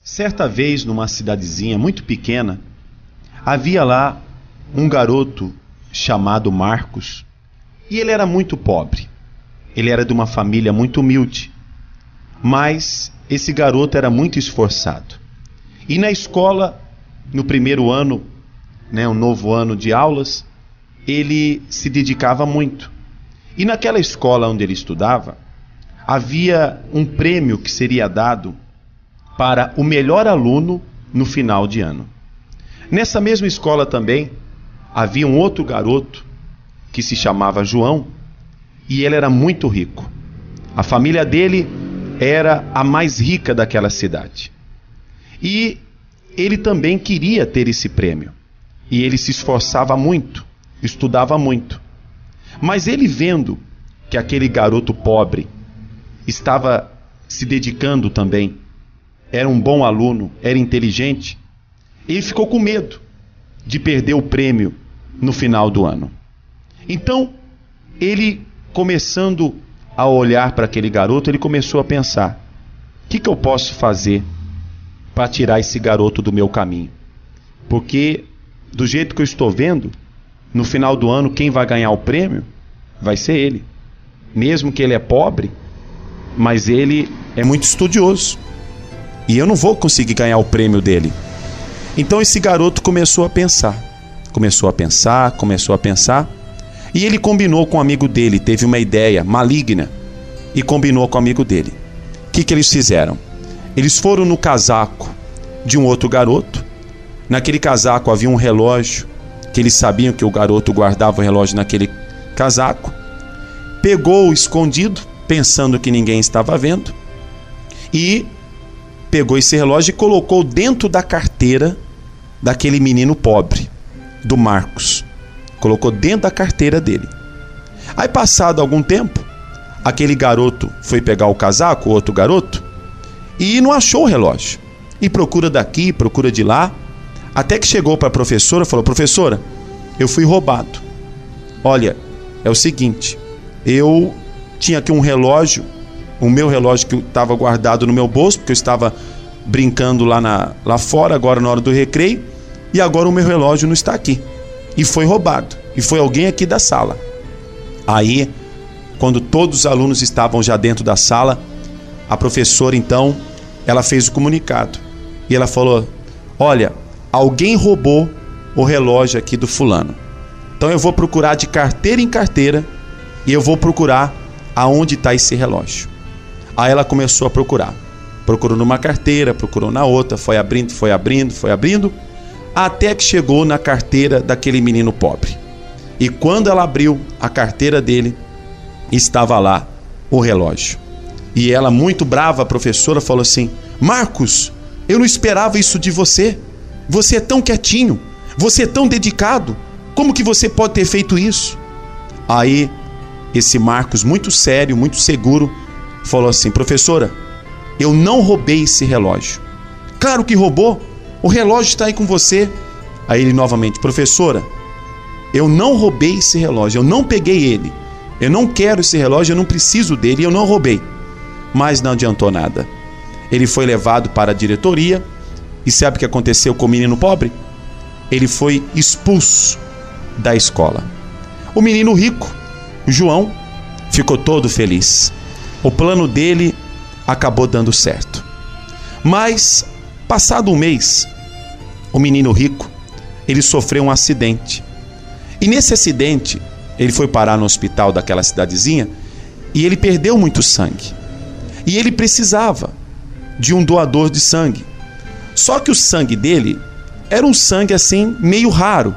Certa vez, numa cidadezinha muito pequena, havia lá um garoto chamado Marcos, e ele era muito pobre. Ele era de uma família muito humilde, mas esse garoto era muito esforçado. E na escola, no primeiro ano, um novo ano de aulas, ele se dedicava muito. E naquela escola onde ele estudava, havia um prêmio que seria dado para o melhor aluno no final de ano. Nessa mesma escola também havia um outro garoto que se chamava João, e ele era muito rico. A família dele era a mais rica daquela cidade. E ele também queria ter esse prêmio. E ele se esforçava muito, estudava muito. Mas ele, vendo que aquele garoto pobre estava se dedicando também, era um bom aluno, era inteligente, ele ficou com medo de perder o prêmio no final do ano. Então, ele, começando a olhar para aquele garoto, ele começou a pensar: o que eu posso fazer para tirar esse garoto do meu caminho? Porque, do jeito que eu estou vendo, no final do ano, quem vai ganhar o prêmio vai ser ele. Mesmo que ele é pobre, mas ele é muito estudioso. E eu não vou conseguir ganhar o prêmio dele. Então esse garoto começou a pensar. E ele combinou com um amigo dele, teve uma ideia maligna e combinou com o amigo dele. O que eles fizeram? Eles foram no casaco de um outro garoto. Naquele casaco havia um relógio, que eles sabiam que o garoto guardava o relógio naquele casaco. Pegou-o escondido, pensando que ninguém estava vendo, e pegou esse relógio e colocou dentro da carteira daquele menino pobre, do Marcos. Colocou dentro da carteira dele. Aí, passado algum tempo, aquele garoto foi pegar o casaco, o outro garoto, e não achou o relógio. E procura daqui, procura de lá, até que chegou para a professora e falou: professora, eu fui roubado. Olha, é o seguinte, eu tinha aqui um relógio, o meu relógio que estava guardado no meu bolso, porque eu estava brincando lá fora, agora na hora do recreio, e agora o meu relógio não está aqui. E foi roubado. E foi alguém aqui da sala. Aí, quando todos os alunos estavam já dentro da sala, a professora, então, ela fez o comunicado. E ela falou: olha, alguém roubou o relógio aqui do fulano. Então eu vou procurar de carteira em carteira e eu vou procurar aonde está esse relógio. Aí ela começou a procurar. Procurou numa carteira, procurou na outra, foi abrindo, até que chegou na carteira daquele menino pobre. E quando ela abriu a carteira dele, estava lá o relógio. E ela, muito brava, a professora, falou assim: Marcos, eu não esperava isso de você. Você é tão quietinho, você é tão dedicado. Como que você pode ter feito isso? Aí, esse Marcos, muito sério, muito seguro, falou assim: professora, eu não roubei esse relógio. Claro que roubou, o relógio está aí com você. Aí ele novamente: professora, eu não roubei esse relógio, eu não peguei ele, eu não quero esse relógio, eu não preciso dele, eu não roubei. Mas não adiantou nada. Ele foi levado para a diretoria, e sabe o que aconteceu com o menino pobre? Ele foi expulso da escola. O menino rico, João, ficou todo feliz. O plano dele acabou dando certo. Mas, passado um mês, o menino rico, ele sofreu um acidente. E nesse acidente, ele foi parar no hospital daquela cidadezinha e ele perdeu muito sangue. E ele precisava de um doador de sangue. Só que o sangue dele era um sangue assim, meio raro.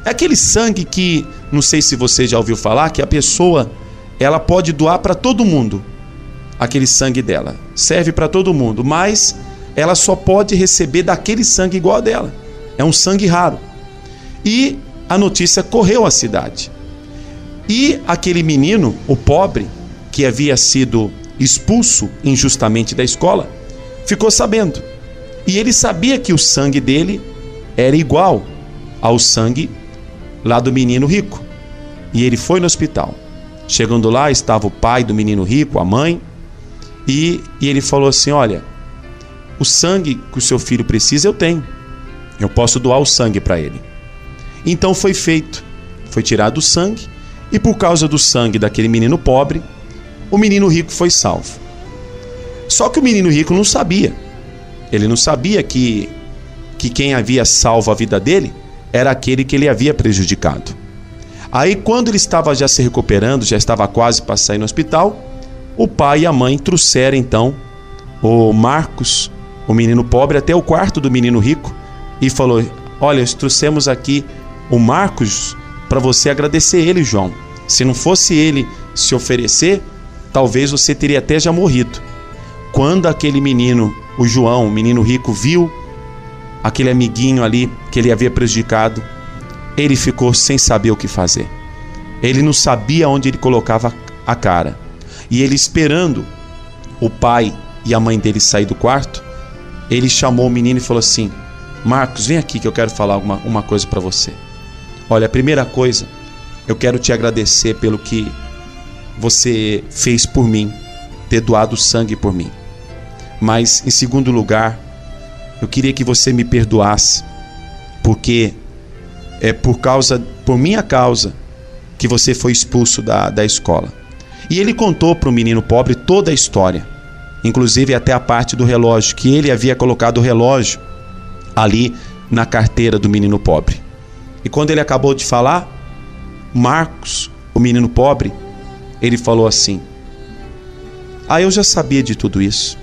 É aquele sangue que, não sei se você já ouviu falar, que a pessoa, ela pode doar para todo mundo. Aquele sangue dela serve para todo mundo, mas ela só pode receber daquele sangue igual a dela. É um sangue raro. E a notícia correu à cidade. E aquele menino, o pobre, que havia sido expulso injustamente da escola, ficou sabendo. E ele sabia que o sangue dele era igual ao sangue lá do menino rico. E ele foi no hospital. Chegando lá, estava o pai do menino rico, a mãe, e ele falou assim: olha, o sangue que o seu filho precisa eu tenho. Eu posso doar o sangue para ele. Então foi feito. Foi tirado o sangue e por causa do sangue daquele menino pobre, o menino rico foi salvo. Só que o menino rico não sabia. Ele não sabia que quem havia salvo a vida dele era aquele que ele havia prejudicado. Aí quando ele estava já se recuperando, já estava quase para sair no hospital, o pai e a mãe trouxeram então o Marcos, o menino pobre, até o quarto do menino rico e falou: olha, trouxemos aqui o Marcos para você agradecer ele, João. Se não fosse ele se oferecer, talvez você teria até já morrido. Quando aquele menino, o João, o menino rico, viu aquele amiguinho ali que ele havia prejudicado, ele ficou sem saber o que fazer. Ele não sabia onde ele colocava a cara. E ele, esperando o pai e a mãe dele sair do quarto, ele chamou o menino e falou assim: Marcos, vem aqui que eu quero falar uma coisa para você. Olha, a primeira coisa, eu quero te agradecer pelo que você fez por mim, ter doado sangue por mim. Mas, em segundo lugar, eu queria que você me perdoasse, porque é por minha causa que você foi expulso da escola. E ele contou para o menino pobre toda a história, inclusive até a parte do relógio, que ele havia colocado o relógio ali na carteira do menino pobre. E quando ele acabou de falar, Marcos, o menino pobre, ele falou assim: eu já sabia de tudo isso.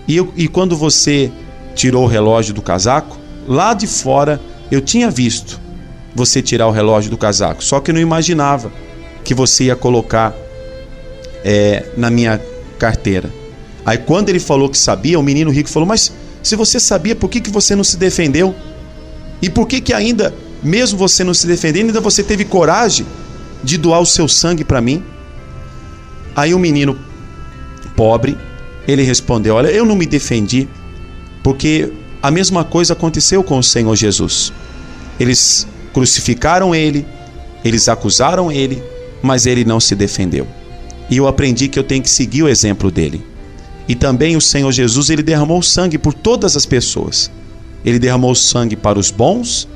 E quando você tirou o relógio do casaco, lá de fora eu tinha visto você tirar o relógio do casaco, só que eu não imaginava que você ia colocar na minha carteira. Aí quando ele falou que sabia, o menino rico falou: mas se você sabia, por que você não se defendeu? E por que ainda, mesmo você não se defendendo, ainda você teve coragem de doar o seu sangue para mim? Aí o menino pobre, ele respondeu: olha, eu não me defendi, porque a mesma coisa aconteceu com o Senhor Jesus. Eles crucificaram ele, eles acusaram ele, mas ele não se defendeu. E eu aprendi que eu tenho que seguir o exemplo dele. E também o Senhor Jesus, ele derramou sangue por todas as pessoas. Ele derramou sangue para os bons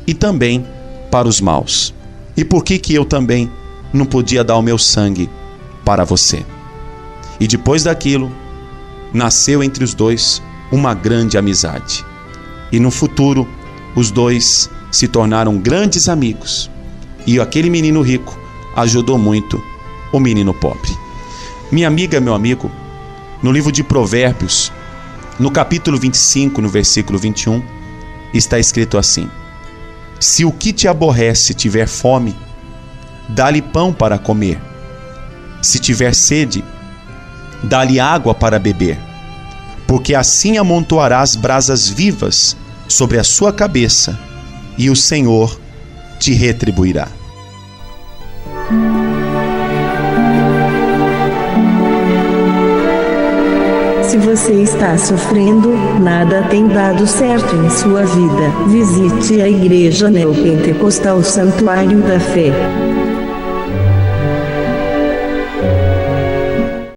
e também para os maus. E por que eu também não podia dar o meu sangue para você? E depois daquilo, nasceu entre os dois uma grande amizade. E no futuro, os dois se tornaram grandes amigos. E aquele menino rico ajudou muito o menino pobre. Minha amiga, meu amigo, no livro de Provérbios, no capítulo 25, no versículo 21, está escrito assim: se o que te aborrece tiver fome, dá-lhe pão para comer. Se tiver sede, dá-lhe água para beber, porque assim amontoarás brasas vivas sobre a sua cabeça, e o Senhor te retribuirá. Se você está sofrendo, nada tem dado certo em sua vida, visite a Igreja Neopentecostal Santuário da Fé.